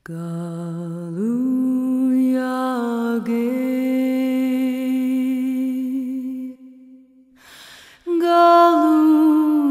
Galuyage, galuyage.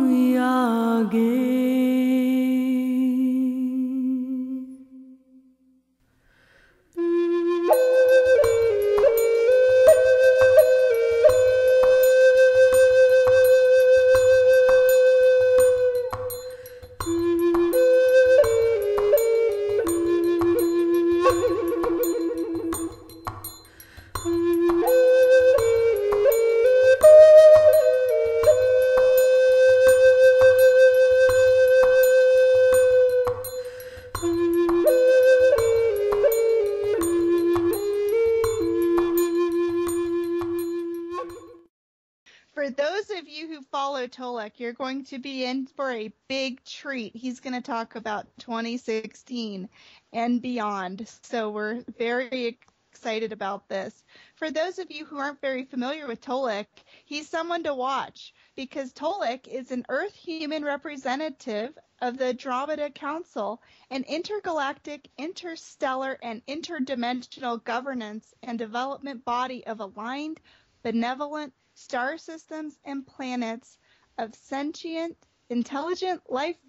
For those of you who follow Tolec, you're going to be in for a big treat. He's going to talk about 2016 and beyond. So we're very excited about this. For those of you who aren't very familiar with Tolec, he's someone to watch because Tolec is an Earth human representative of the Andromeda Council, an intergalactic, interstellar, and interdimensional governance and development body of aligned, benevolent, star systems and planets of sentient, intelligent life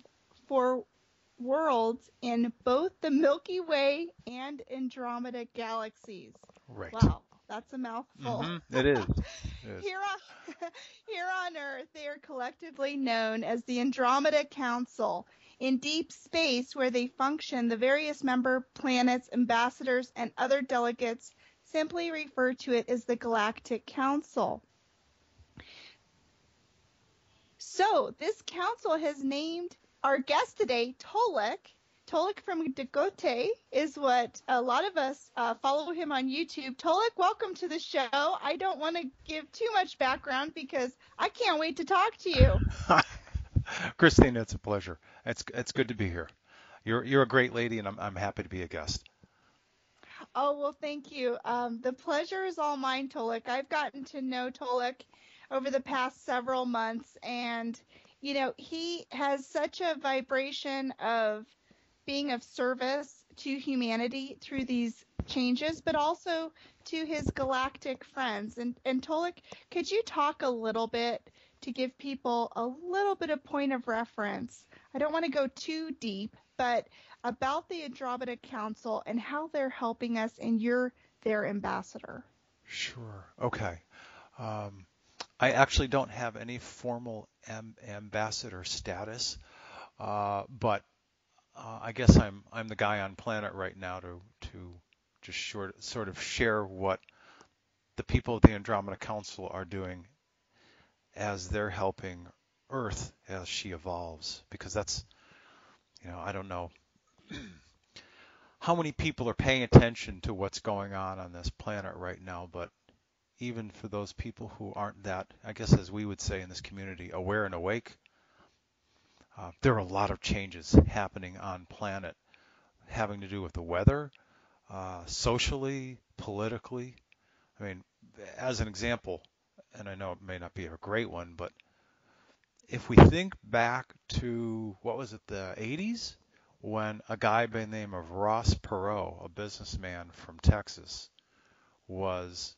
for worlds in both the Milky Way and Andromeda galaxies. Right. Wow, that's a mouthful. It is. Here on Earth, they are collectively known as the Andromeda Council. In deep space, where they function, the various member planets, ambassadors, and other delegates simply refer to it as the Galactic Council. So this council has named our guest today, Tolec. Tolec from Dagote is what a lot of us follow him on YouTube. Tolec, welcome to the show. I don't want to give too much background because I can't wait to talk to you. Christina, it's a pleasure. It's good to be here. You're a great lady, and I'm happy to be a guest. Oh, well, thank you. The pleasure is all mine, Tolec. I've gotten to know Tolec over the past several months, and he has such a vibration of being of service to humanity through these changes, but also to his galactic friends. And Tolec, could you talk a little bit to give people a little bit of point of reference? I don't want to go too deep, but about the Andromeda Council and how they're helping us, and you're their ambassador. Sure. Okay. I actually don't have any formal ambassador status, but I guess I'm the guy on planet right now to just sort of share what the people of the Andromeda Council are doing as they're helping Earth as she evolves, because that's, I don't know how many people are paying attention to what's going on this planet right now, but even for those people who aren't that, I guess as we would say in this community, aware and awake, there are a lot of changes happening on planet having to do with the weather, socially, politically. I mean, as an example, and I know it may not be a great one, but if we think back to, what was it, the 80s, when a guy by the name of Ross Perot, a businessman from Texas, was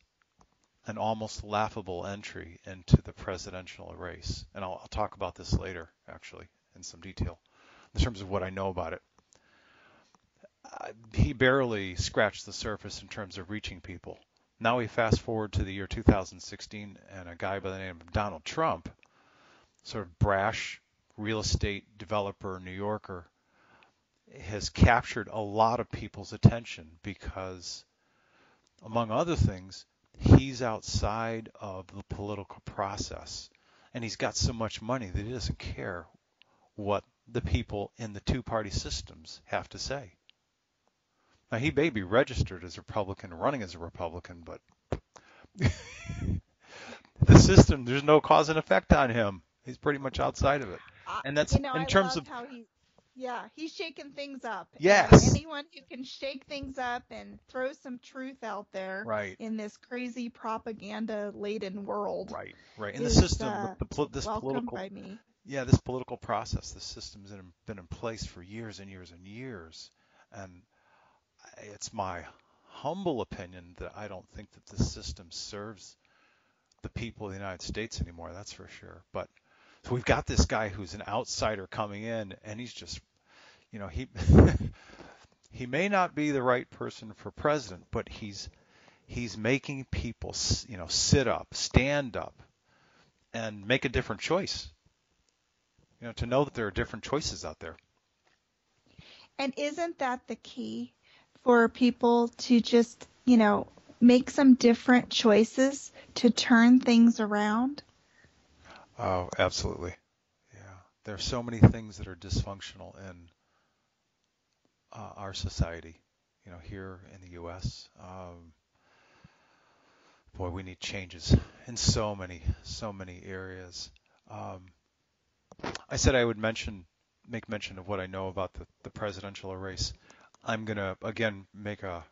an almost laughable entry into the presidential race. And I'll talk about this later, actually, in some detail, in terms of what I know about it. He barely scratched the surface in terms of reaching people. Now we fast forward to the year 2016, and a guy by the name of Donald Trump, sort of brash real estate developer, New Yorker, has captured a lot of people's attention because, among other things, he's outside of the political process, and he's got so much money that he doesn't care what the people in the two-party systems have to say. Now, he may be registered as a Republican, running as a Republican, but the system, there's no cause and effect on him. He's pretty much outside of it. And that's in terms of how he's shaking things up. Yes. And anyone who can shake things up and throw some truth out there in this crazy propaganda-laden world. Right. In the system, this welcomed political, by me. Yeah, this political process, this system's been in place for years and years and years, and it's my humble opinion that I don't think that this system serves the people of the United States anymore. That's for sure. But so we've got this guy who's an outsider coming in, and he's just, he he may not be the right person for president, but he's making people, sit up, stand up, and make a different choice. To know that there are different choices out there. And isn't that the key for people to just, make some different choices to turn things around? Oh, absolutely. Yeah. There are so many things that are dysfunctional in our society, here in the U.S. Boy, we need changes in so many areas. I said I would make mention of what I know about the presidential race. I'm going to, again, make a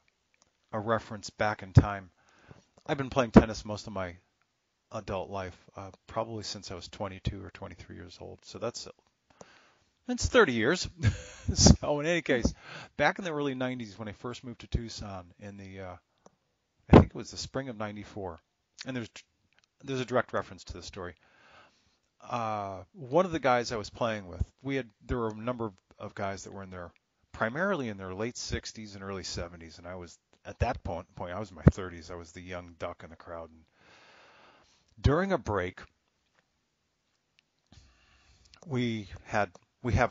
reference back in time. I've been playing tennis most of my adult life, probably since I was 22 or 23 years old. So that's 30 years. So in any case, back in the early 90s when I first moved to Tucson in I think it was the spring of 94, and there's a direct reference to this story. One of the guys I was playing with, there were a number of guys that were primarily in their late 60s and early 70s, and I was at that point I was in my 30s. I was the young duck in the crowd. And during a break, we had a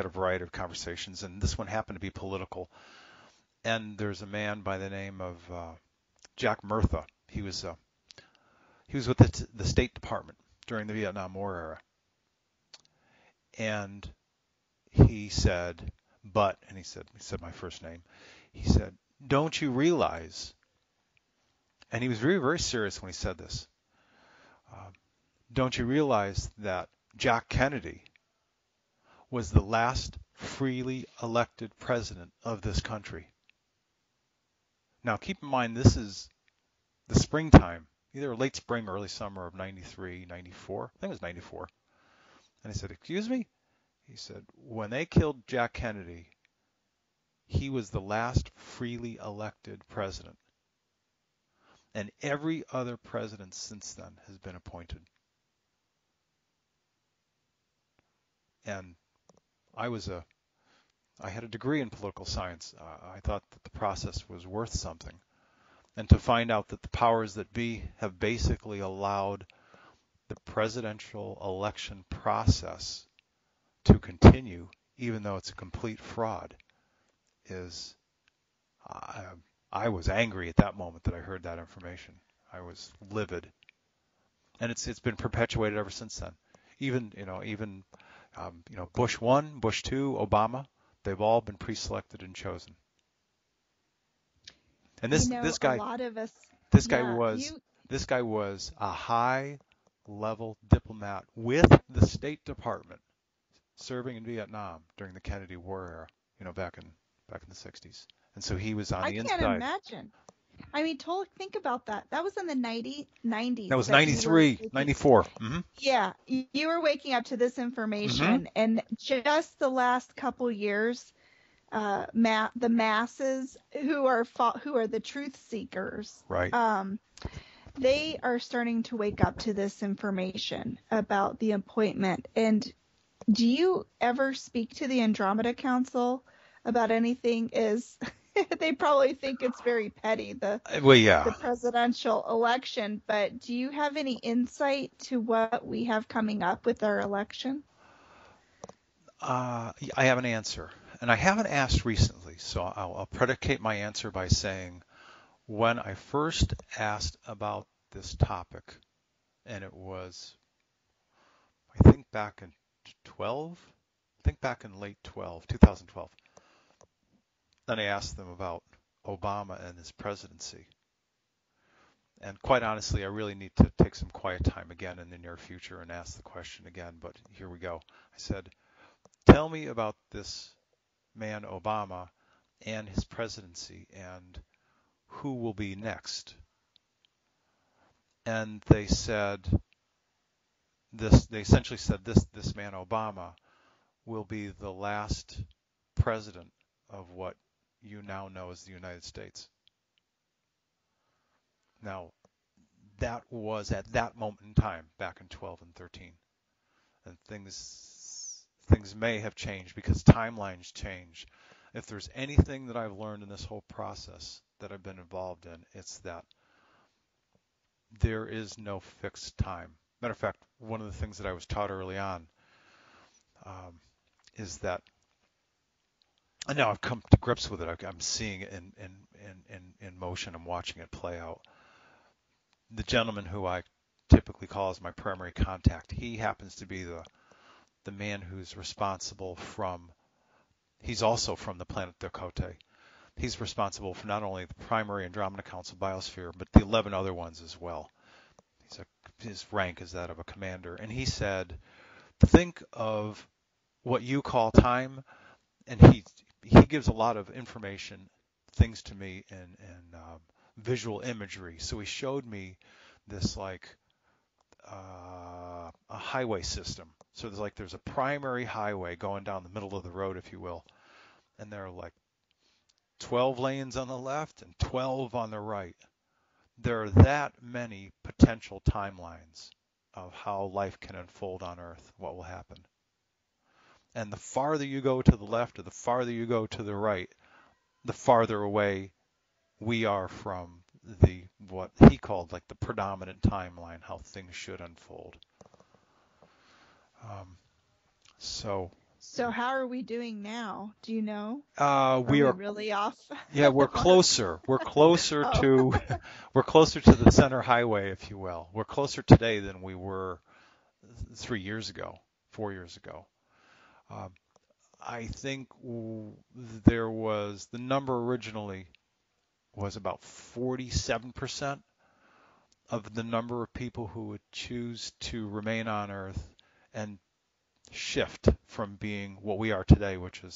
variety of conversations, and this one happened to be political. And there's a man by the name of Jack Murtha. He was with the State Department during the Vietnam War era. And he said, and he said my first name. He said, "Don't you realize?" And he was very, very serious when he said this. Don't you realize that Jack Kennedy was the last freely elected president of this country? Now, keep in mind, this is the springtime, either late spring or early summer of 93, 94. I think it was 94. And he said, "Excuse me?" He said, "When they killed Jack Kennedy, he was the last freely elected president. And every other president since then has been appointed." And I had a degree in political science. I thought that the process was worth something. And to find out that the powers that be have basically allowed the presidential election process to continue, even though it's a complete fraud, I was angry at that moment that I heard that information. I was livid. And it's been perpetuated ever since then. Even Bush 1, Bush 2, Obama, they've all been pre-selected and chosen. And this guy, a lot of us, this guy was a high-level diplomat with the State Department, serving in Vietnam during the Kennedy War era, back in the 60s. And so he was on the inside. I can't imagine. I mean, Tolec, think about that. That was in the 90s. That was 93, 94. Mm-hmm. Yeah, you were waking up to this information, Mm-hmm. and just the last couple years, the masses who are the truth seekers, Right. They are starting to wake up to this information about the appointment. And do you ever speak to the Andromeda Council about anything? They probably think it's very petty, the presidential election, but do you have any insight to what we have coming up with our election? I have an answer, and I haven't asked recently, so I'll predicate my answer by saying when I first asked about this topic, and it was, I think back in late 2012, then I asked them about Obama and his presidency. And quite honestly, I really need to take some quiet time again in the near future and ask the question again, but here we go. I said, "Tell me about this man Obama and his presidency and who will be next." And they essentially said this man Obama will be the last president of what you now know as the United States. Now, that was at that moment in time, back in 12 and 13. And things may have changed because timelines change. If there's anything that I've learned in this whole process that I've been involved in, it's that there is no fixed time. Matter of fact, one of the things that I was taught early on is that, and now I've come to grips with it. I'm seeing it in motion. I'm watching it play out. The gentleman who I typically call as my primary contact, he happens to be the man who's responsible he's also from the planet Dakota. He's responsible for not only the primary Andromeda Council biosphere, but the 11 other ones as well. His rank is that of a commander. And he said, think of what you call time, and he gives a lot of information, things to me in visual imagery. So he showed me this like a highway system. So there's a primary highway going down the middle of the road, if you will, and there are like 12 lanes on the left and 12 on the right. There are that many potential timelines of how life can unfold on Earth, what will happen. And the farther you go to the left or the farther you go to the right, the farther away we are from what he called like the predominant timeline, how things should unfold. So how are we doing now? Do you know? We are really off. Yeah, we're closer. We're closer to the center highway, if you will. We're closer today than we were 3 years ago, 4 years ago. I think the number originally was about 47% of the number of people who would choose to remain on Earth and shift from being what we are today, which is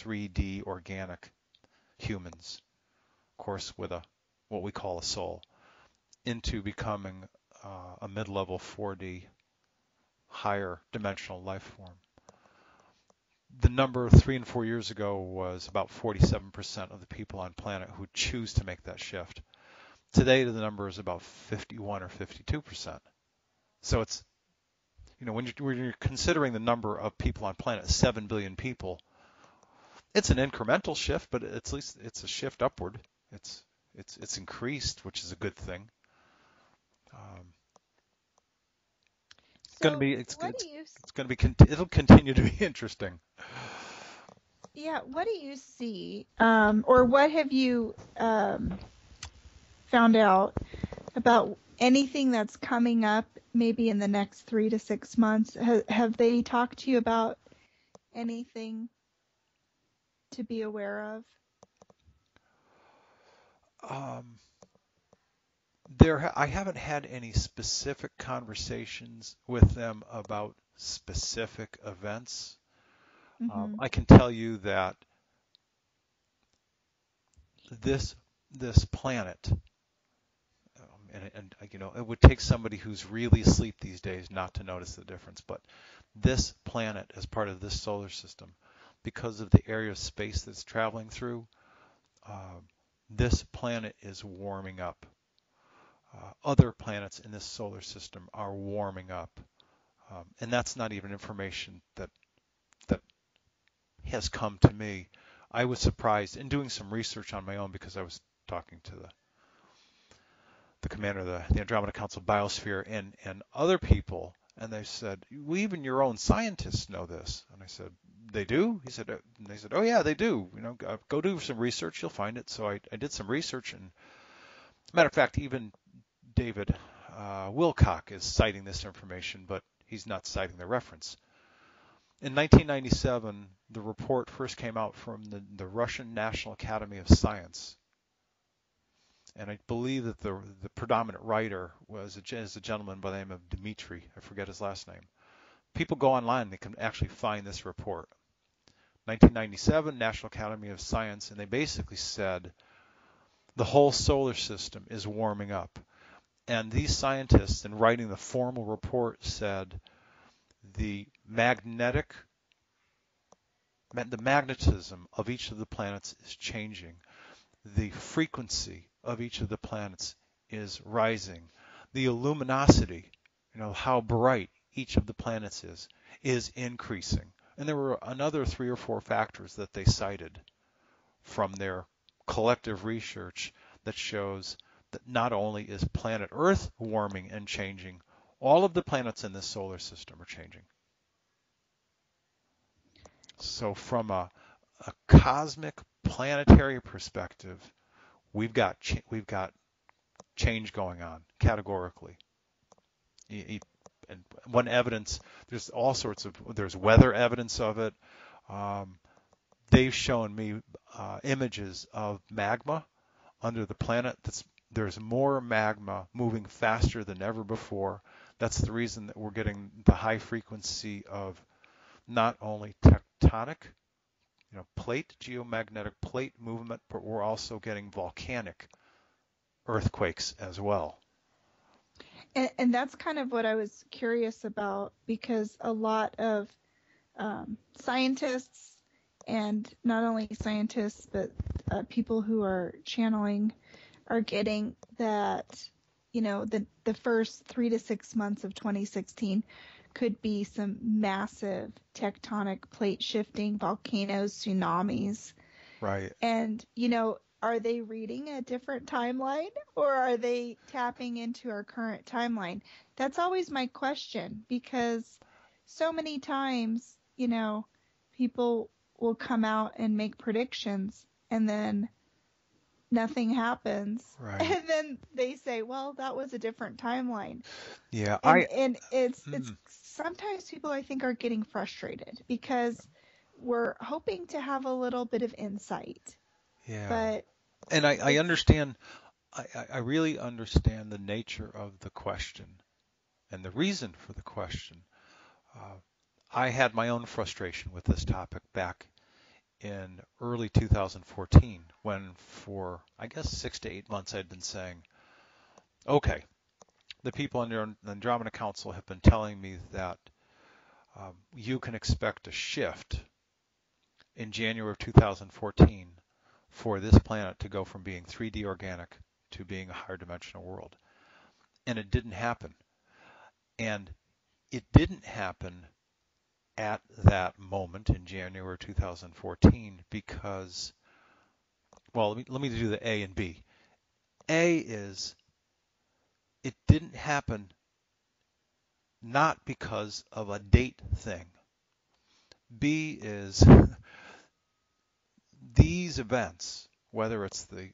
3D organic humans, of course, with what we call a soul, into becoming a mid-level 4D higher dimensional life form. The number 3 and 4 years ago was about 47% of the people on planet who choose to make that shift. Today, the number is about 51 or 52%. So it's, when you're considering the number of people on planet, 7 billion people, it's an incremental shift, but at least it's a shift upward. It's increased, which is a good thing. It'll continue to be interesting. Yeah, what do you see, or what have you found out about anything that's coming up maybe in the next 3 to 6 months? Have they talked to you about anything to be aware of? I haven't had any specific conversations with them about specific events. Mm-hmm. I can tell you that this planet, and it would take somebody who's really asleep these days not to notice the difference, but this planet as part of this solar system, because of the area of space that's traveling through, this planet is warming up. Other planets in this solar system are warming up, and that's not even information that has come to me. I was surprised in doing some research on my own because I was talking to the commander of the Andromeda Council Biosphere and other people, and they said, well, even your own scientists know this. And I said, they do? He said, and they said, oh yeah, they do. Go do some research, you'll find it. So I did some research, and matter of fact, even David Wilcock is citing this information, but he's not citing the reference. In 1997, the report first came out from the Russian National Academy of Science, and I believe that the predominant writer is a gentleman by the name of Dmitry. I forget his last name. People go online, they can actually find this report. 1997, National Academy of Science, and they basically said the whole solar system is warming up. And these scientists, in writing the formal report, said the magnetic the magnetism of each of the planets is changing. The frequency of each of the planets is rising. The luminosity, how bright each of the planets is increasing. And there were another 3 or 4 factors that they cited from their collective research that shows that not only is planet Earth warming and changing, all of the planets in this solar system are changing. So from a cosmic planetary perspective, we've got change going on categorically. And one evidence, there's all sorts of, there's weather evidence of it. They've shown me images of magma under the planet. There's more magma moving faster than ever before. That's the reason that we're getting the high frequency of not only tectonic, geomagnetic plate movement, but we're also getting volcanic earthquakes as well. And that's kind of what I was curious about, because a lot of scientists, and not only scientists, but people who are channeling, are getting that, the first 3 to 6 months of 2016 could be some massive tectonic plate shifting, volcanoes, tsunamis. Right. And, are they reading a different timeline, or are they tapping into our current timeline? That's always my question, because so many times, people will come out and make predictions, and then nothing happens. Right. And then they say, well, that was a different timeline. Yeah. And it's sometimes people, I think, are getting frustrated because we're hoping to have a little bit of insight. Yeah. But I understand, I really understand the nature of the question and the reason for the question. I had my own frustration with this topic back in early 2014 when for, I guess, 6 to 8 months I'd been saying, okay, the people on the Andromeda Council have been telling me that you can expect a shift in January of 2014 for this planet to go from being 3D organic to being a higher dimensional world. And it didn't happen. And it didn't happen at that moment in January 2014 because, well, let me do the A and B. A is it didn't happen not because of a date thing. B is these events, whether it's the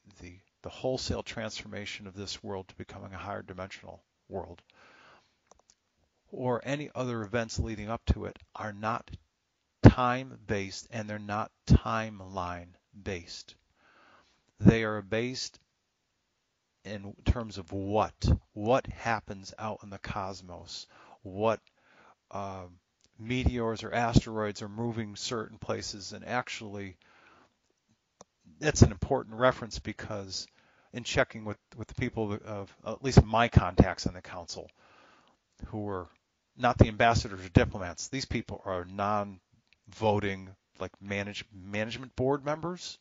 wholesale transformation of this world to becoming a higher dimensional world, or any other events leading up to it, are not time-based and they're not timeline-based. They are based in terms of what happens out in the cosmos, what meteors or asteroids are moving certain places, and actually that's an important reference because in checking with the people of at least my contacts in the council who were not the ambassadors or diplomats, these people are non-voting, like management board members.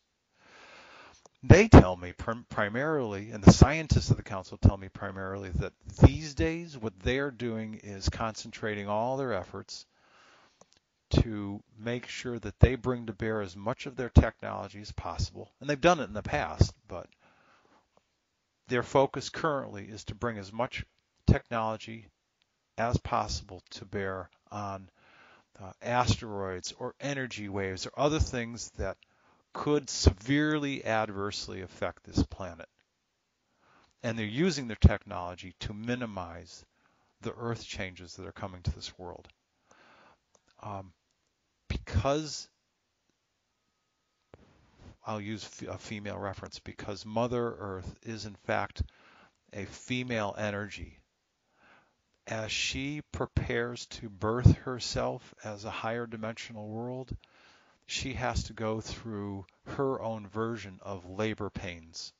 They tell me primarily, and the scientists of the council tell me primarily, that these days what they're doing is concentrating all their efforts to make sure that they bring to bear as much of their technology as possible. And they've done it in the past, but their focus currently is to bring as much technology as possible to bear on asteroids or energy waves or other things that could severely adversely affect this planet. And they're using their technology to minimize the Earth changes that are coming to this world. Because, I'll use a female reference, because Mother Earth is in fact a female energy. As she prepares to birth herself as a higher dimensional world, she has to go through her own version of labor pains.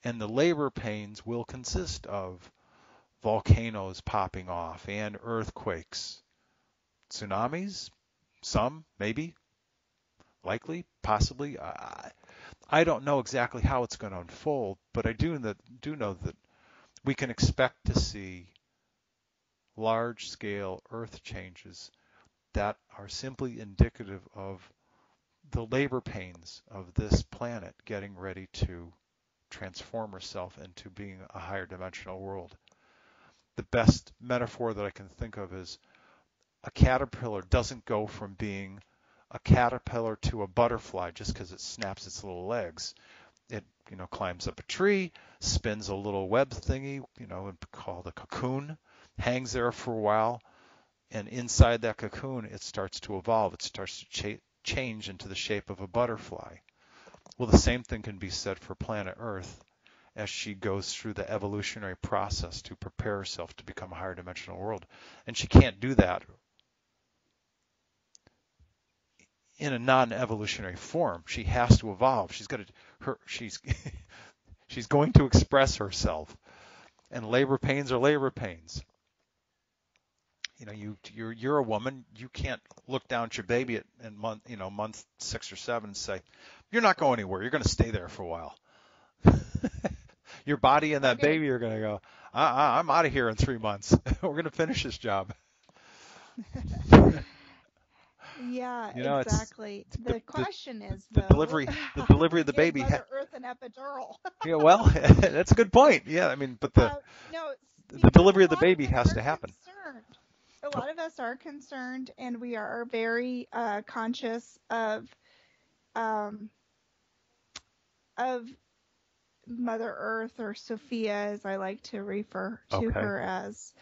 And the labor pains will consist of volcanoes popping off and earthquakes, tsunamis, Some, maybe, likely, possibly. I don't know exactly how it's going to unfold, but I do know that we can expect to see large-scale Earth changes that are simply indicative of the labor pains of this planet getting ready to transform herself into being a higher dimensional world. The best metaphor that I can think of is a caterpillar doesn't go from being a caterpillar to a butterfly just because it snaps its little legs. It, climbs up a tree, spins a little web thingy, called a cocoon, hangs there for a while, and inside that cocoon, it starts to evolve. It starts to change into the shape of a butterfly. Well, the same thing can be said for planet Earth as she goes through the evolutionary process to prepare herself to become a higher dimensional world. And she can't do that in a non-evolutionary form. She has to evolve. She's she's going to express herself. And labor pains are labor pains. You're a woman. You can't look down at your baby at month 6 or 7 and say, "You're not going anywhere. You're going to stay there for a while." Your body and that baby are going to go, I'm out of here in 3 months. We're going to finish this job. Yeah, exactly. The question is, the though, delivery of the baby. Mother Earth an epidural. Yeah, well, that's a good point. Yeah, I mean, but the delivery of the baby has to happen. A lot of us are concerned, and we are very conscious of Mother Earth, or Sophia, as I like to refer to her as,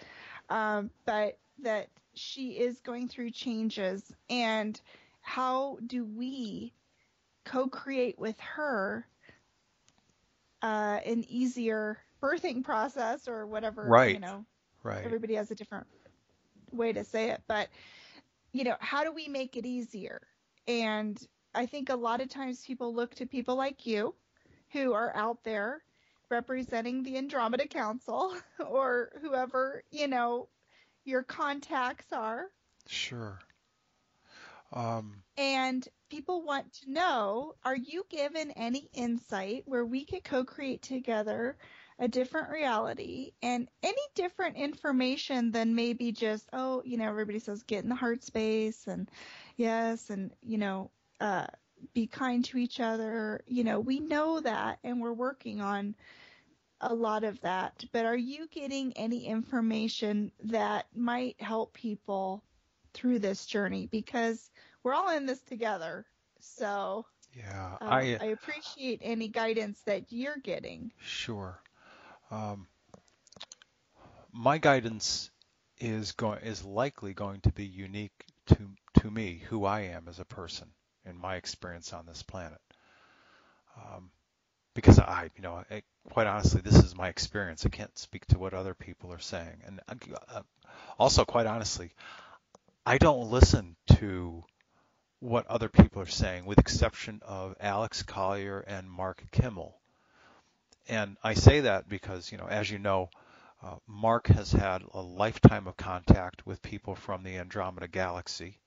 but that she is going through changes, and how do we co-create with her an easier birthing process, or whatever, right. Everybody has a different way to say it, but how do we make it easier? And I think a lot of times people look to people like you, who are out there representing the Andromeda Council, or whoever, your contacts are. Sure. And people want to know, are you given any insight where we could co-create together a different reality, and any different information than maybe just, everybody says get in the heart space, and yes, and, be kind to each other. We know that, and we're working on a lot of that. But are you getting any information that might help people through this journey? Because we're all in this together. So yeah, I appreciate any guidance that you're getting. Sure. My guidance is likely going to be unique to me, who I am as a person, in my experience on this planet. Because quite honestly, this is my experience. I can't speak to what other people are saying. And also, quite honestly, I don't listen to what other people are saying, with exception of Alex Collier and Mark Kimmel. And I say that because, as you know, Mark has had a lifetime of contact with people from the Andromeda Galaxy.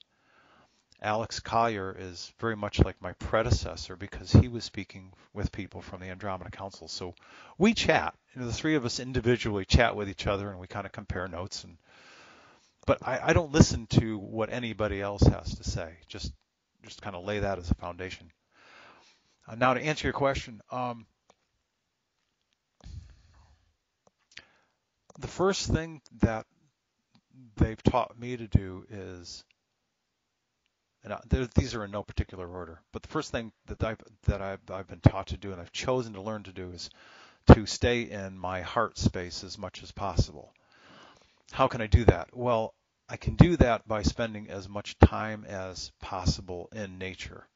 Alex Collier is very much like my predecessor because he was speaking with people from the Andromeda Council. So we chat. The three of us individually chat with each other, and we kind of compare notes. But I don't listen to what anybody else has to say. Just kind of lay that as a foundation. Now, to answer your question, the first thing that they've taught me to do is, and these are in no particular order, but the first thing that I've been taught to do, and I've chosen to learn to do, is to stay in my heart space as much as possible. How can I do that? Well, I can do that by spending as much time as possible in nature.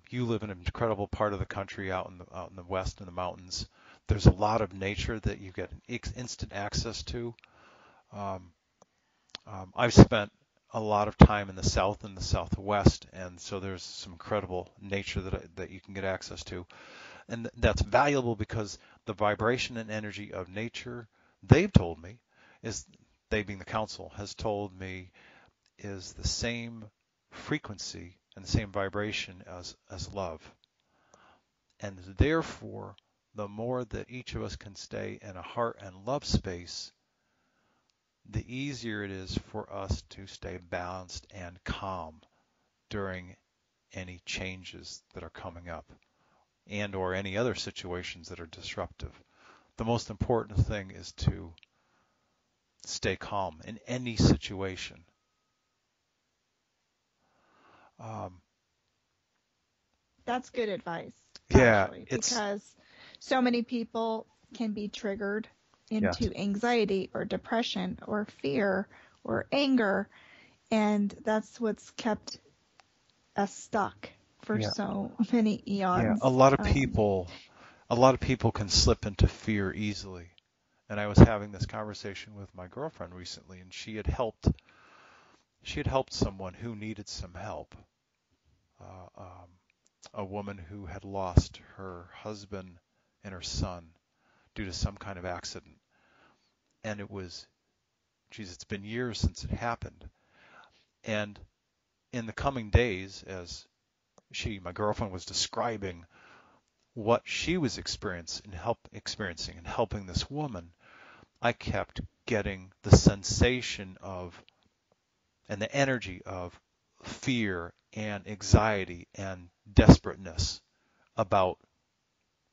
You live in an incredible part of the country out in the west in the mountains. There's a lot of nature that you get instant access to. I've spent a lot of time in the south and the southwest, and so there's some incredible nature that you can get access to. And that's valuable because the vibration and energy of nature, they've told me, they being the council, has told me is the same frequency and the same vibration as love. And therefore, the more that each of us can stay in a heart and love space, the easier it is for us to stay balanced and calm during any changes that are coming up and or any other situations that are disruptive. The most important thing is to stay calm in any situation. That's good advice, Yeah, actually, because so many people can be triggered into yes. anxiety or depression or fear or anger, and that's what's kept us stuck for Yeah. so many Yeah, eons. a lot of people can slip into fear easily. And I was having this conversation with my girlfriend recently, and she had helped someone who needed some help. Uh, um, a woman who had lost her husband and her son due to some kind of accident. And it's been years since it happened. And in the coming days, as my girlfriend was describing what she was experiencing and helping this woman, I kept getting the sensation of and the energy of fear and anxiety and desperateness about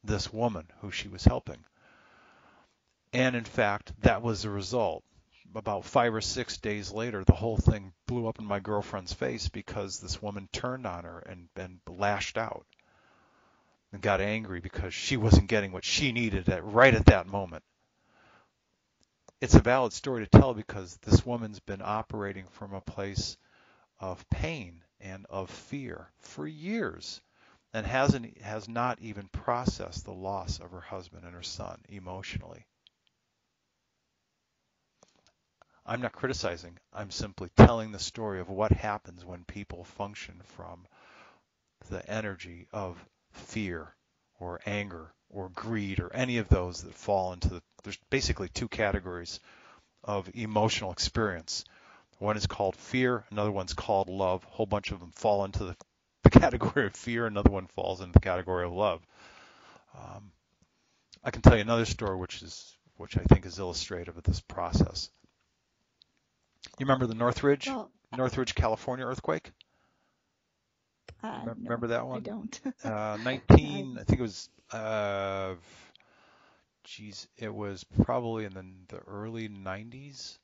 this woman who she was helping. And in fact, that was the result. About 5 or 6 days later, the whole thing blew up in my girlfriend's face because this woman turned on her and lashed out and got angry because she wasn't getting what she needed right at that moment. It's a valid story to tell because this woman's been operating from a place of pain and of fear for years and has not even processed the loss of her husband and her son emotionally. I'm not criticizing. I'm simply telling the story of what happens when people function from the energy of fear or anger or greed or any of those that fall into there's basically two categories of emotional experience. One is called fear, another one's called love. A whole bunch of them fall into the category of fear, another one falls into the category of love. I can tell you another story which I think is illustrative of this process. You remember the Northridge, California earthquake? Remember No, that I one? don't. 19, I think it was, it was probably in the early 90s,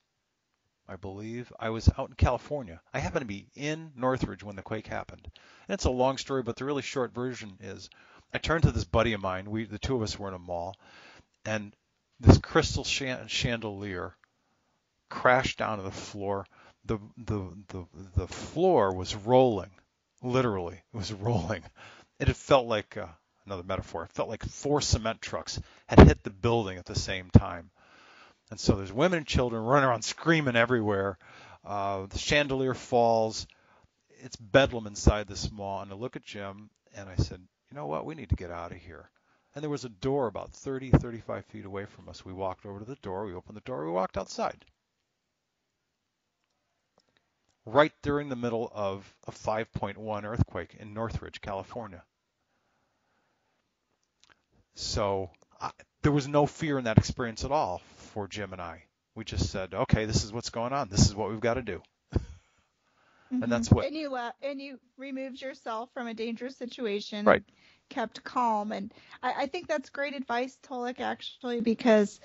I believe. I was out in California. I happened to be in Northridge when the quake happened. And it's a long story, but the really short version is I turned to this buddy of mine. The two of us were in a mall, and this crystal chandelier crashed down to the floor. The floor was rolling, literally. It was rolling. It felt like another metaphor. It felt like 4 cement trucks had hit the building at the same time. And so there's women and children running around screaming everywhere. The chandelier falls. It's bedlam inside this mall. And I look at Jim and I said, you know what? We need to get out of here. And there was a door about 30, 35 feet away from us. We walked over to the door. We opened the door. We walked outside. Right during the middle of a 5.1 earthquake in Northridge, California. So there was no fear in that experience at all for Jim and I. We just said, okay, this is what's going on. This is what we've got to do. Mm-hmm. And that's what. And you removed yourself from a dangerous situation. Right. And kept calm. And I think that's great advice, Tolec, actually, because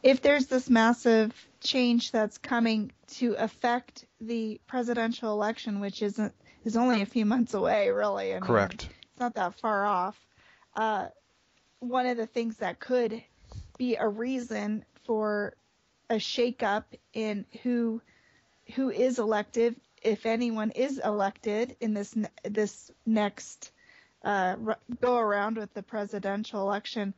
if there's this massive change that's coming to affect the presidential election, which is only a few months away, really. I mean, correct. It's not that far off. One of the things that could be a reason for a shakeup in who is elected, if anyone is elected in this next go around with the presidential election,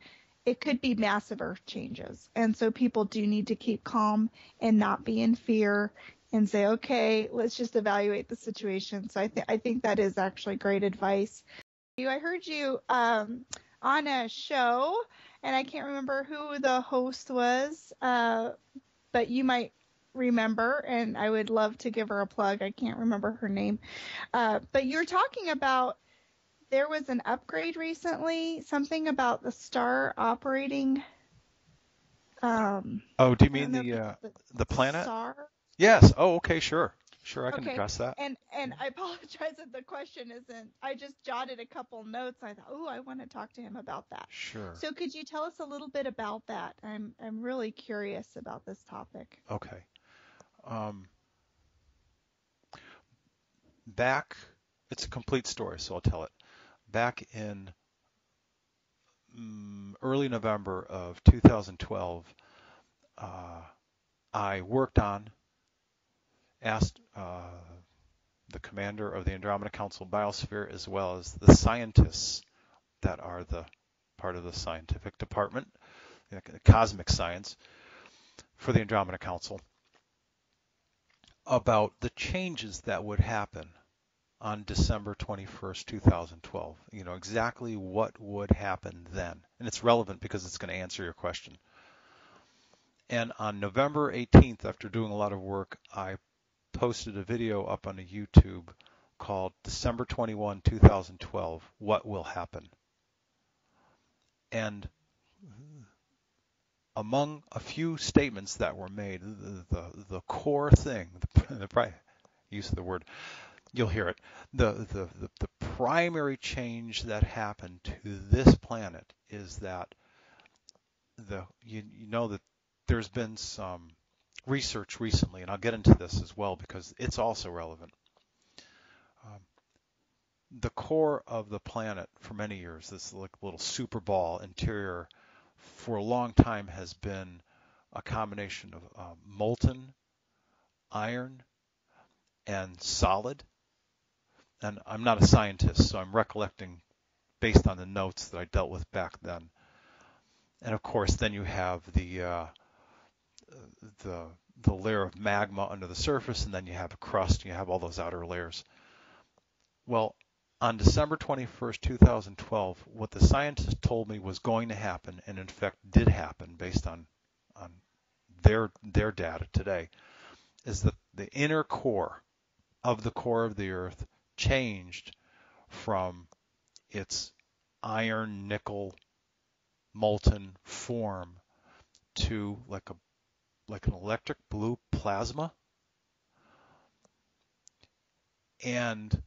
it could be massive earth changes. And so people do need to keep calm and not be in fear and say, okay, let's just evaluate the situation. So I think that is actually great advice. I heard you on a show, and I can't remember who the host was, but you might remember, and I would love to give her a plug. I can't remember her name. But you're talking about there was an upgrade recently, something about the star operating. Oh, do you I don't mean know if it's the the planet? SAR. Yes. Oh, okay, sure. Sure, I can Okay, address that. and I apologize if the question isn't. I just jotted a couple notes. I thought, oh, I want to talk to him about that. Sure. So could you tell us a little bit about that? I'm really curious about this topic. Okay. Um, Back, it's a complete story, so I'll tell it. Back in early November of 2012, I asked the commander of the Andromeda Council Biosphere, as well as the scientists that are the part of the scientific department, cosmic science, for the Andromeda Council, about the changes that would happen on December 21st, 2012. You know, exactly what would happen then. And it's relevant because it's going to answer your question. And on November 18th, after doing a lot of work, I posted a video up on YouTube called December 21, 2012, What Will Happen? And among a few statements that were made, the core thing, the use of the word, you'll hear it, the primary change that happened to this planet is that you know that there's been some research recently, and I'll get into this as well because it's also relevant. The core of the planet for many years, this like little super ball interior, for a long time has been a combination of molten iron and solid. And I'm not a scientist, so I'm recollecting based on the notes that I dealt with back then. And of course, then you have the layer of magma under the surface, and then you have a crust, and you have all those outer layers. Well, on December 21st, 2012, what the scientists told me was going to happen, and in fact did happen based on their data today, is that the inner core of the Earth changed from its iron nickel molten form to like an electric blue plasma. And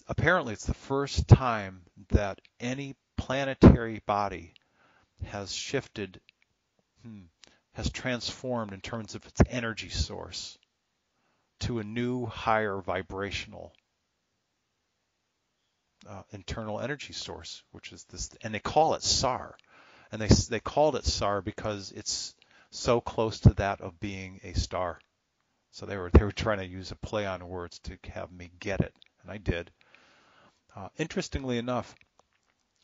apparently it's the first time that any planetary body has shifted, has transformed in terms of its energy source to a new higher vibrational internal energy source, which is this, and they call it SAR. And they called it SAR because it's so close to that of being a star. So they were trying to use a play on words to have me get it, and I did. Interestingly enough,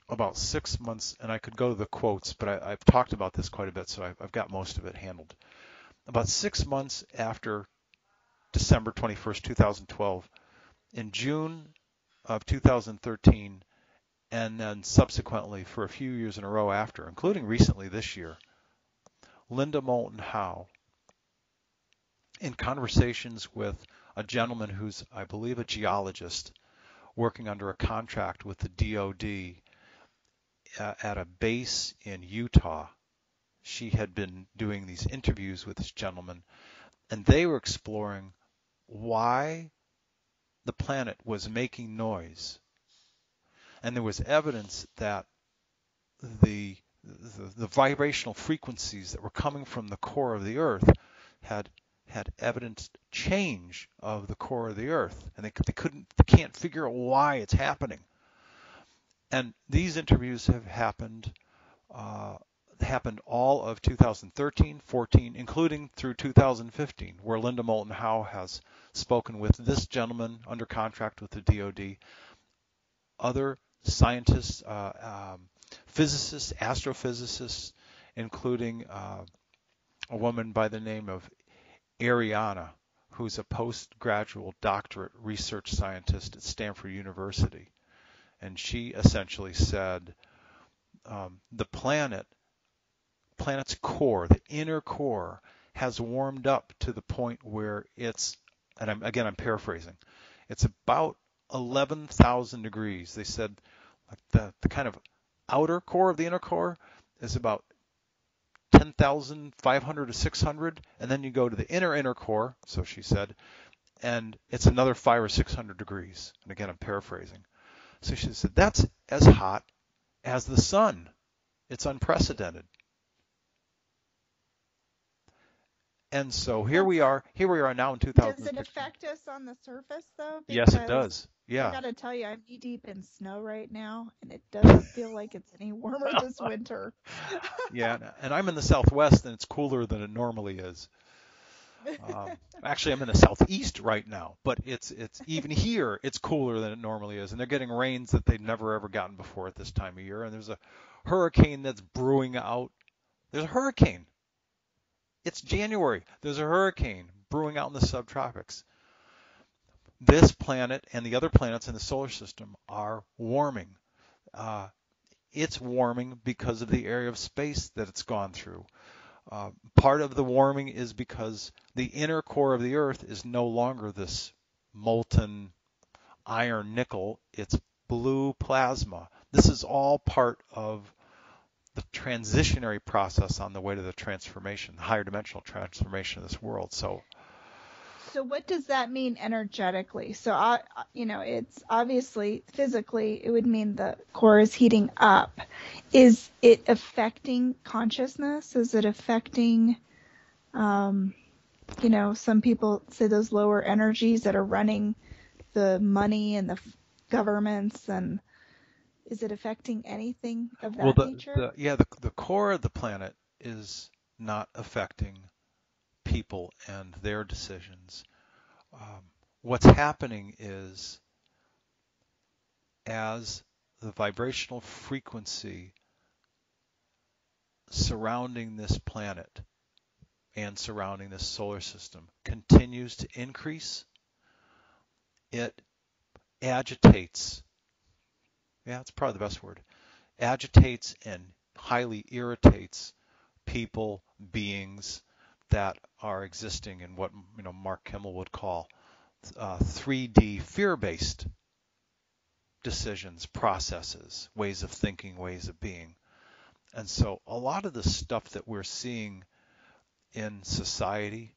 about 6 months, and I could go to the quotes, but I've talked about this quite a bit, so I've got most of it handled. About 6 months after December 21st, 2012, in June of 2013, and then subsequently for a few years in a row after, including recently this year, Linda Moulton Howe, in conversations with a gentleman who's, I believe, a geologist working under a contract with the DOD at a base in Utah. She had been doing these interviews with this gentleman, and they were exploring why the planet was making noise. And there was evidence that the vibrational frequencies that were coming from the core of the Earth had evidenced change of the core of the Earth, and they can't figure out why it's happening. And these interviews have happened all of 2013, 14, including through 2015, where Linda Moulton Howe has spoken with this gentleman under contract with the DOD, other scientists, physicists, astrophysicists, including a woman by the name of Ariana, who's a postgraduate doctorate research scientist at Stanford University. And she essentially said the planet's core, the inner core, has warmed up to the point where it's, and I'm paraphrasing, it's about 11,000 degrees. They said like the kind of outer core of the inner core is about 10,500 to 600, and then you go to the inner core, so she said, and it's another 500 or 600 degrees. And again, I'm paraphrasing. So she said that's as hot as the sun. It's unprecedented. And so here we are now in 2016. Does it affect us on the surface though? Yes, it does. Yeah. I gotta tell you, I'm knee deep in snow right now, and it doesn't feel like it's any warmer this winter. Yeah, and I'm in the Southwest, and it's cooler than it normally is. Actually, I'm in the Southeast right now, but it's even here, it's cooler than it normally is, and they're getting rains that they've never ever gotten before at this time of year. And there's a hurricane that's brewing out. There's a hurricane. It's January. There's a hurricane brewing out in the subtropics. This planet and the other planets in the solar system are warming. It's warming because of the area of space that it's gone through. Part of the warming is because the inner core of the Earth is no longer this molten iron nickel. It's blue plasma. This is all part of the transitionary process on the way to the transformation, the higher dimensional transformation of this world. So what does that mean energetically? So, it's obviously physically, it would mean the core is heating up. Is it affecting consciousness? Is it affecting, some people say those lower energies that are running the money and the governments, and is it affecting anything of that nature? The core of the planet is not affecting people and their decisions. What's happening is, as the vibrational frequency surrounding this planet and surrounding this solar system continues to increase, it agitates. Yeah, it's probably the best word. Agitates and highly irritates people, beings that are existing in what Mark Kimmel would call 3D fear-based decisions, processes, ways of thinking, ways of being. And so a lot of the stuff that we're seeing in society,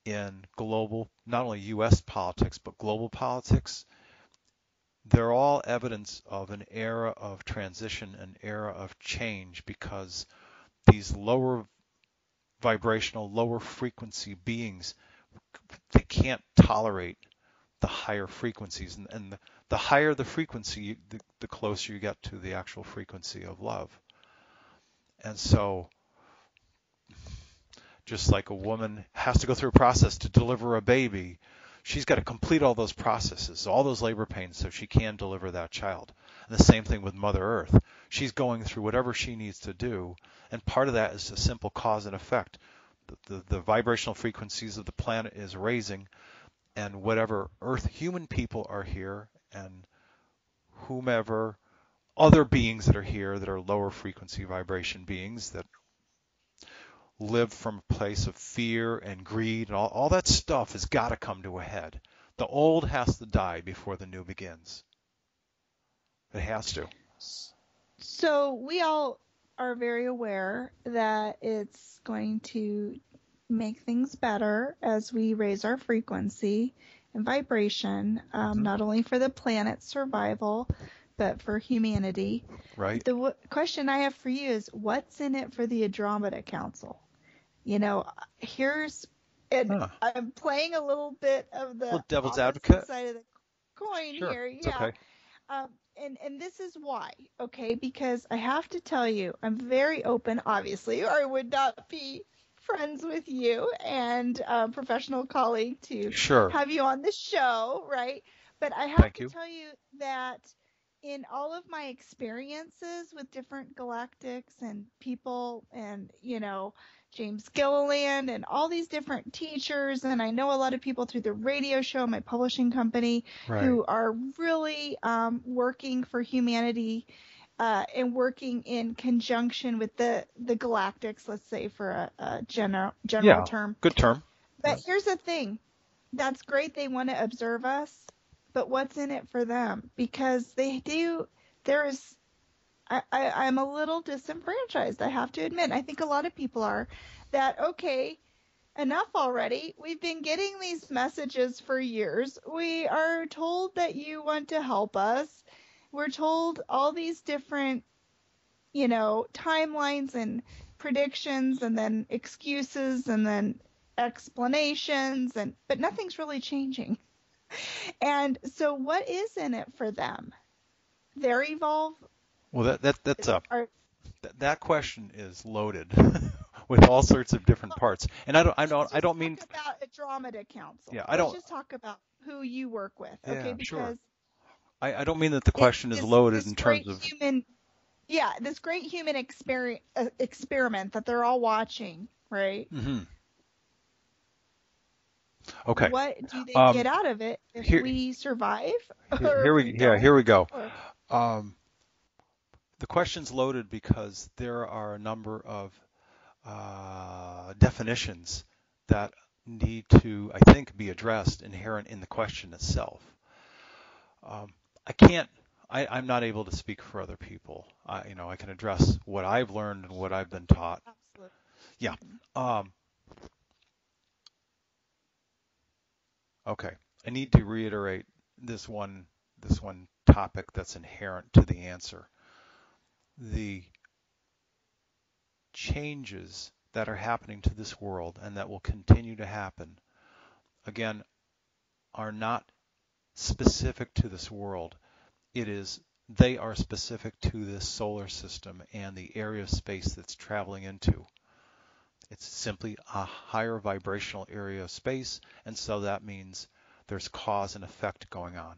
in global, not only U.S. politics, but global politics, they're all evidence of an era of transition, an era of change, because these lower vibrational, lower frequency beings, they can't tolerate the higher frequencies. And the higher the frequency, the closer you get to the actual frequency of love. And so, just like a woman has to go through a process to deliver a baby, she's got to complete all those processes, all those labor pains, so she can deliver that child. And the same thing with Mother Earth. She's going through whatever she needs to do, and part of that is a simple cause and effect. The vibrational frequencies of the planet is raising, and whatever Earth human people are here, and whomever other beings that are here that are lower frequency vibration beings that live from a place of fear and greed and all that stuff has got to come to a head. The old has to die before the new begins. It has to. So we all are very aware that it's going to make things better as we raise our frequency and vibration, not only for the planet's survival, but for humanity. Right. The question I have for you is, what's in it for the Andromeda Council? I'm playing a little bit of the devil's advocate side of the coin here. It's yeah. Okay. And this is why, okay? Because I have to tell you, I'm very open, obviously, or I would not be friends with you and a professional colleague to have you on the show, right? But I have to tell you that in all of my experiences with different galactics and people and, James Gilliland and all these different teachers, and I know a lot of people through the radio show, my publishing company, who are really working for humanity and working in conjunction with the galactics, let's say for a general Yeah, term. good term. But here's the thing. That's great they want to observe us, but what's in it for them? Because I'm a little disenfranchised, I have to admit. I think a lot of people are that, okay, enough already. We've been getting these messages for years. We are told that you want to help us. We're told all these different, timelines and predictions and then excuses and then explanations, but nothing's really changing. And so what is in it for them? Their evolve Well, are that question is loaded with all sorts of different parts. And I don't mean. Talk about a Andromeda Council. Yeah, Let's just talk about who you work with, okay? Yeah, sure. Because I don't mean that the question is this loaded this in great terms of. human, yeah, this great human experiment that they're all watching, right? Hmm. Okay. What do they get out of it if Here, we survive, here, or here if we we yeah, don't? here we go. Or, The question's loaded because there are a number of definitions that need to, I think, be addressed inherent in the question itself. I can't. I'm not able to speak for other people. I can address what I've learned and what I've been taught. absolutely. Yeah. Okay. I need to reiterate this one topic that's inherent to the answer. The changes that are happening to this world and that will continue to happen, again, are not specific to this world. They are specific to this solar system and the area of space that's traveling into. It's simply a higher vibrational area of space, and so that means there's cause and effect going on.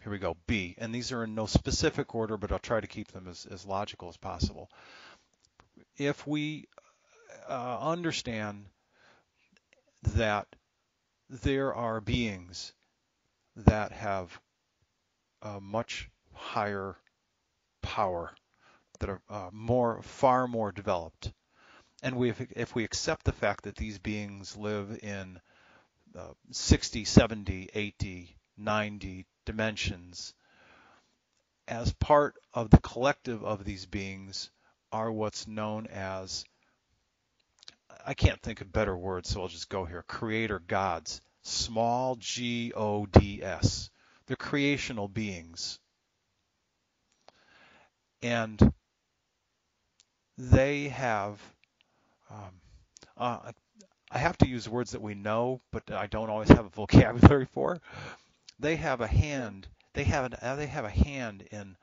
Here we go, B, and these are in no specific order, but I'll try to keep them as logical as possible. If we understand that there are beings that have a much higher power, that are far more developed, and if we accept the fact that these beings live in 60, 70, 80, 90 dimensions, as part of the collective of these beings are what's known as, I can't think of better words, so I'll just go here, creator gods, small G-O-D-S. They're creational beings. And they have, I have to use words that we know, but I don't always have a vocabulary for. They have a hand. They have a hand in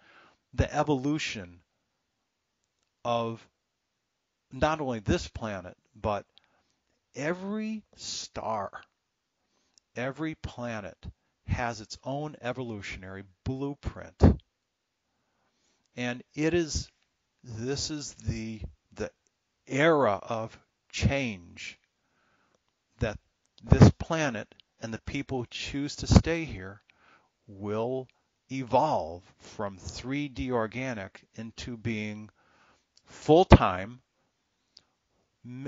the evolution of not only this planet, but every star, every planet has its own evolutionary blueprint. And this is the era of change that this planet and the people who choose to stay here will evolve from 3D organic into being full-time,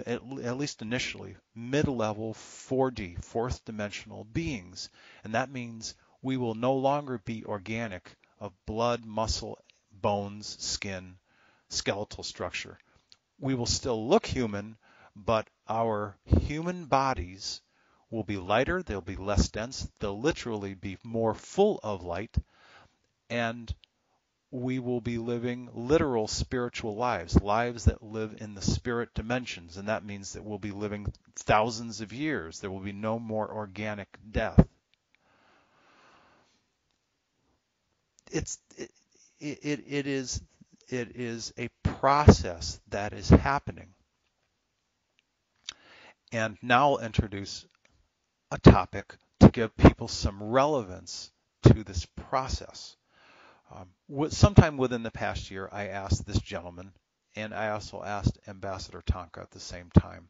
at least initially, mid-level 4D, fourth dimensional beings. And that means we will no longer be organic of blood, muscle, bones, skin, skeletal structure. We will still look human, but our human bodies will be lighter, they'll be less dense, they'll literally be more full of light, and we will be living literal spiritual lives that live in the spirit dimensions, and that means that we'll be living thousands of years. There will be no more organic death. It is a process that is happening. And now I'll introduce a topic to give people some relevance to this process. Sometime within the past year, I asked this gentleman, and I also asked Ambassador Tonka at the same time,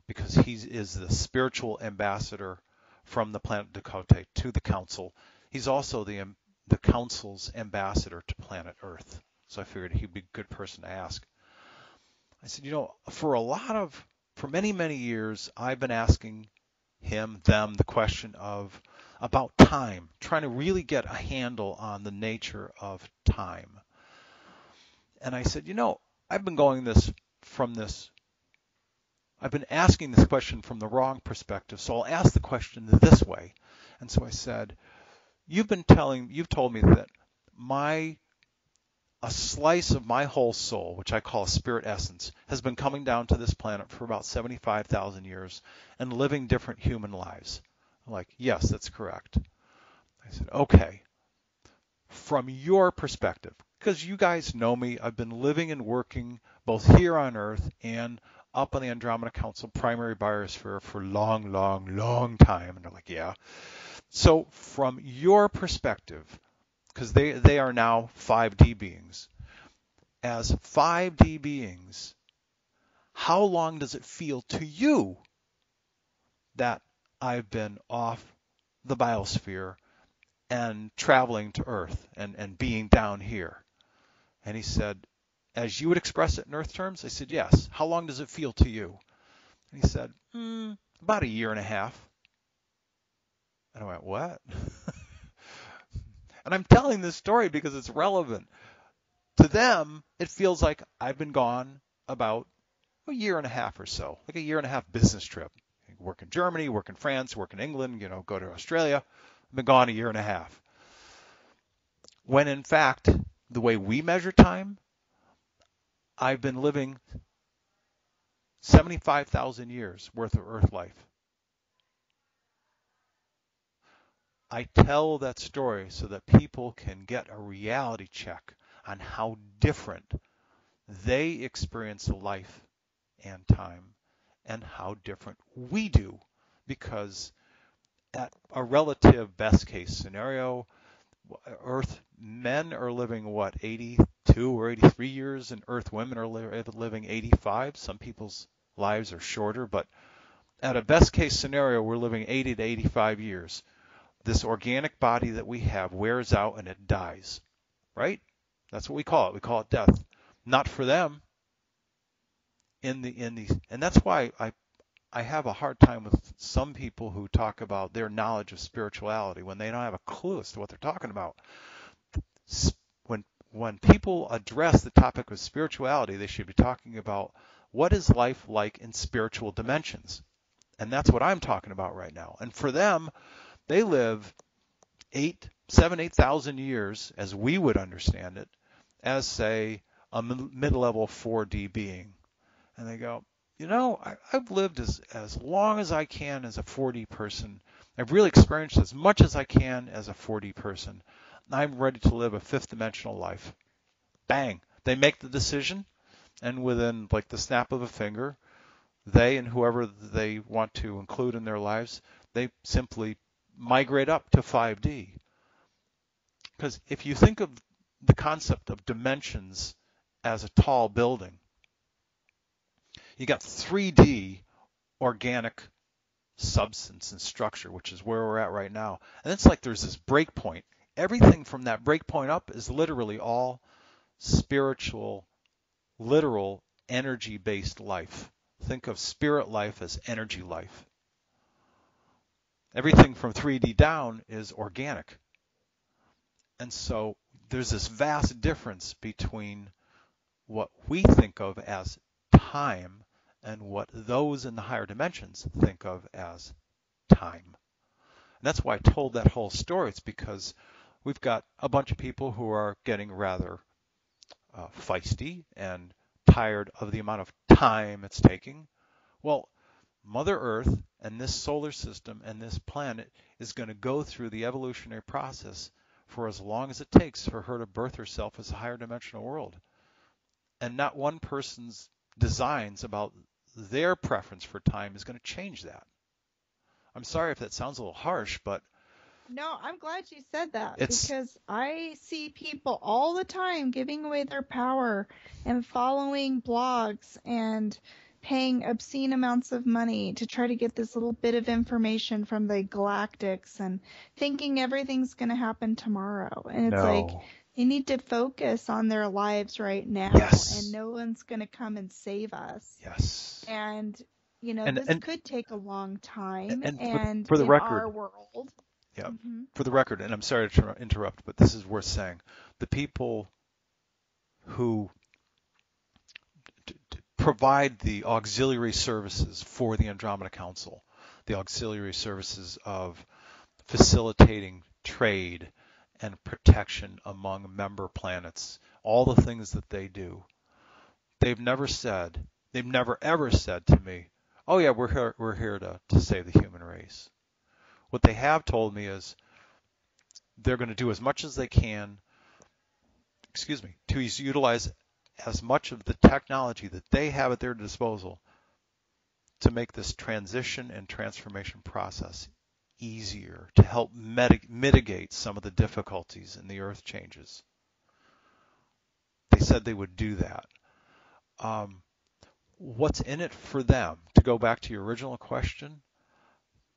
because he is the spiritual ambassador from the planet Dakota to the council. He's also the the council's ambassador to planet Earth. So I figured he'd be a good person to ask. I said, for many, many years, I've been asking them, the question about time, trying to really get a handle on the nature of time. And I said, I've been I've been asking this question from the wrong perspective, so I'll ask the question this way. And so I said, you've told me that a slice of my whole soul, which I call a spirit essence, has been coming down to this planet for about 75,000 years and living different human lives. I'm like, yes, that's correct. I said, okay, from your perspective, because you guys know me, I've been living and working both here on Earth and up on the Andromeda Council primary biosphere for long, long, long time. And they're like, yeah. So from your perspective, because they are now 5D beings, as 5D beings, how long does it feel to you that I've been off the biosphere and traveling to Earth and being down here? And he said, as you would express it in Earth terms? I said, yes. How long does it feel to you? And he said, about a year and a half. And I went, what? And I'm telling this story because it's relevant. To them, it feels like I've been gone about a year and a half or so, like a year and a half business trip. Work in Germany, work in France, work in England, go to Australia. I've been gone a year and a half. When in fact, the way we measure time, I've been living 75,000 years worth of Earth life. I tell that story so that people can get a reality check on how different they experience life and time and how different we do. Because at a relative best case scenario, Earth men are living 82 or 83 years, and Earth women are living 85. Some people's lives are shorter, but at a best case scenario, we're living 80 to 85 years. This organic body that we have wears out and it dies, right? That's what we call it. We call it death. Not for them. And that's why I have a hard time with some people who talk about their knowledge of spirituality when they don't have a clue as to what they're talking about. When people address the topic of spirituality, they should be talking about what is life like in spiritual dimensions. And that's what I'm talking about right now. And for them, they live 8,000 years, as we would understand it, as, say, a mid-level 4D being. And they go, I've lived as long as I can as a 4D person. I've really experienced as much as I can as a 4D person. I'm ready to live a fifth dimensional life. Bang. They make the decision, and within like the snap of a finger, they and whoever they want to include in their lives, they simply migrate up to 5D. Because if you think of the concept of dimensions as a tall building, you got 3D organic substance and structure, which is where we're at right now. And it's like there's this break point. Everything from that break point up is literally all spiritual, literal, energy-based life. Think of spirit life as energy life. Everything from 3D down is organic. And so there's this vast difference between what we think of as time and what those in the higher dimensions think of as time. And that's why I told that whole story. It's because we've got a bunch of people who are getting rather feisty and tired of the amount of time it's taking. Well, Mother Earth and this solar system and this planet is going to go through the evolutionary process for as long as it takes for her to birth herself as a higher dimensional world. And not one person's designs about their preference for time is going to change that. I'm sorry if that sounds a little harsh, but no, I'm glad you said that, because I see people all the time giving away their power and following blogs and paying obscene amounts of money to try to get this little bit of information from the galactics and thinking everything's going to happen tomorrow. And it's like No. they need to focus on their lives right now, Yes. and no one's going to come and save us. Yes. And, And this could take a long time, and for the in record, our world. yeah, Mm-hmm. for the record, and I'm sorry to interrupt, but this is worth saying. The people who provide the auxiliary services for the Andromeda Council, the auxiliary services of facilitating trade and protection among member planets, all the things that they do, they've never ever said to me, oh yeah, we're here to save the human race. What they have told me is they're going to do as much as they can, to utilize as much of the technology that they have at their disposal to make this transition and transformation process easier, to help mitigate some of the difficulties in the Earth changes. They said they would do that. What's in it for them? To go back to your original question.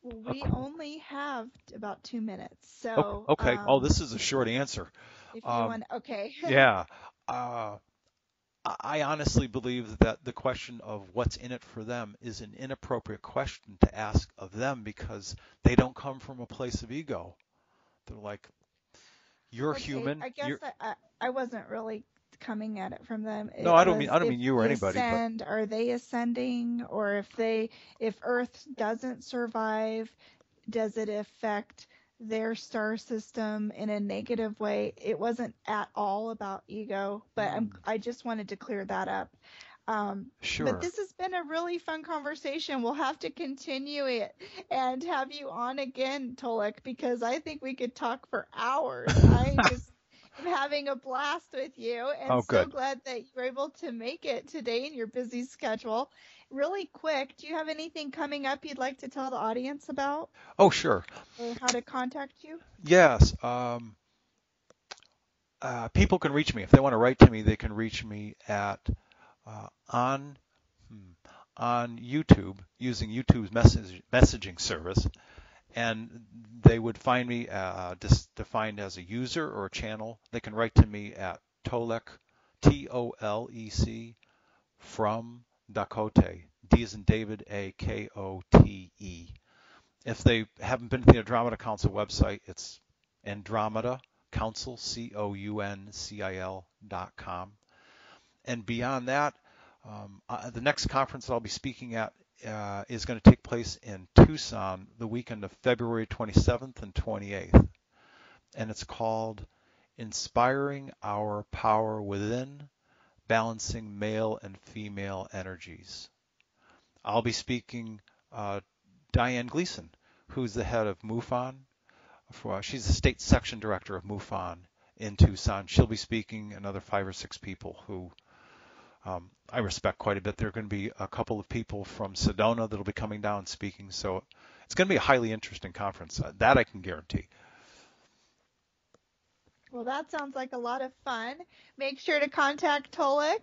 Well, we only have about 2 minutes, so okay. This is a short answer. if you want, okay. Yeah. I honestly believe that the question of what's in it for them is an inappropriate question to ask of them because they don't come from a place of ego. They're like, you're human. I guess I wasn't really coming at it from them. No, I don't mean you or anybody. Are they ascending, or if Earth doesn't survive, does it affect their star system in a negative way? It wasn't at all about ego, but I just wanted to clear that up. Sure. But this has been a really fun conversation. We'll have to continue it and have you on again, Tolec, because I think we could talk for hours. I just am having a blast with you, and so glad that you were able to make it today in your busy schedule. Really quick, do you have anything coming up you'd like to tell the audience about? Oh, sure. Or how to contact you? Yes. People can reach me. If they want to write to me, they can reach me at on YouTube using YouTube's messaging service, and they would find me just defined as a user or a channel. They can write to me at Tolec, Tolec, from Dakote, D as in David, Akote. If they haven't been to the Andromeda Council website, it's Andromeda Council, COUNCIL.com. And beyond that, the next conference that I'll be speaking at is going to take place in Tucson the weekend of February 27th and 28th. And it's called Inspiring Our Power Within, Balancing Male and Female Energies. I'll be speaking Diane Gleason, who's the head of MUFON. She's the state section director of MUFON in Tucson. She'll be speaking another 5 or 6 people who I respect quite a bit. There are going to be a couple of people from Sedona that'll be coming down and speaking. So it's going to be a highly interesting conference. That I can guarantee. Well, that sounds like a lot of fun. Make sure to contact Tolec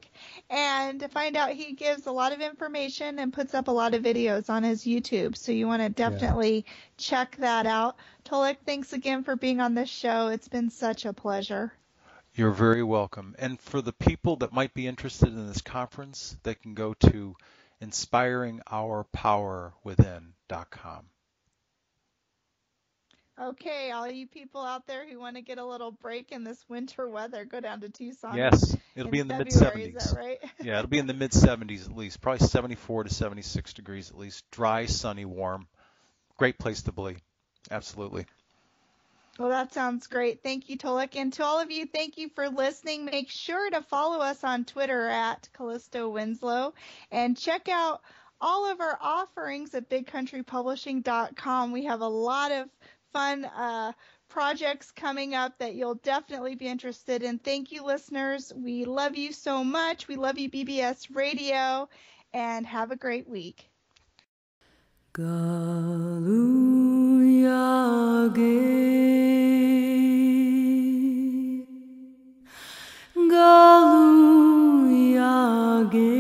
and to find out he gives a lot of information and puts up a lot of videos on his YouTube. So you want to definitely check that out. Tolec, thanks again for being on this show. It's been such a pleasure. You're very welcome. And for the people that might be interested in this conference, they can go to inspiringourpowerwithin.com. Okay, all you people out there who want to get a little break in this winter weather, go down to Tucson. Yes, it'll be in the mid-70s. Is that right? Yeah, it'll be in the mid-70s at least, probably 74 to 76 degrees at least. Dry, sunny, warm. Great place to be. Absolutely. Well, that sounds great. Thank you, Tolec. And to all of you, thank you for listening. Make sure to follow us on Twitter at Callisto Winslow and check out all of our offerings at bigcountrypublishing.com. We have a lot of fun projects coming up that you'll definitely be interested in. Thank you, listeners. We love you so much. We love you, BBS Radio, and have a great week. Galuya ge, Galuya ge.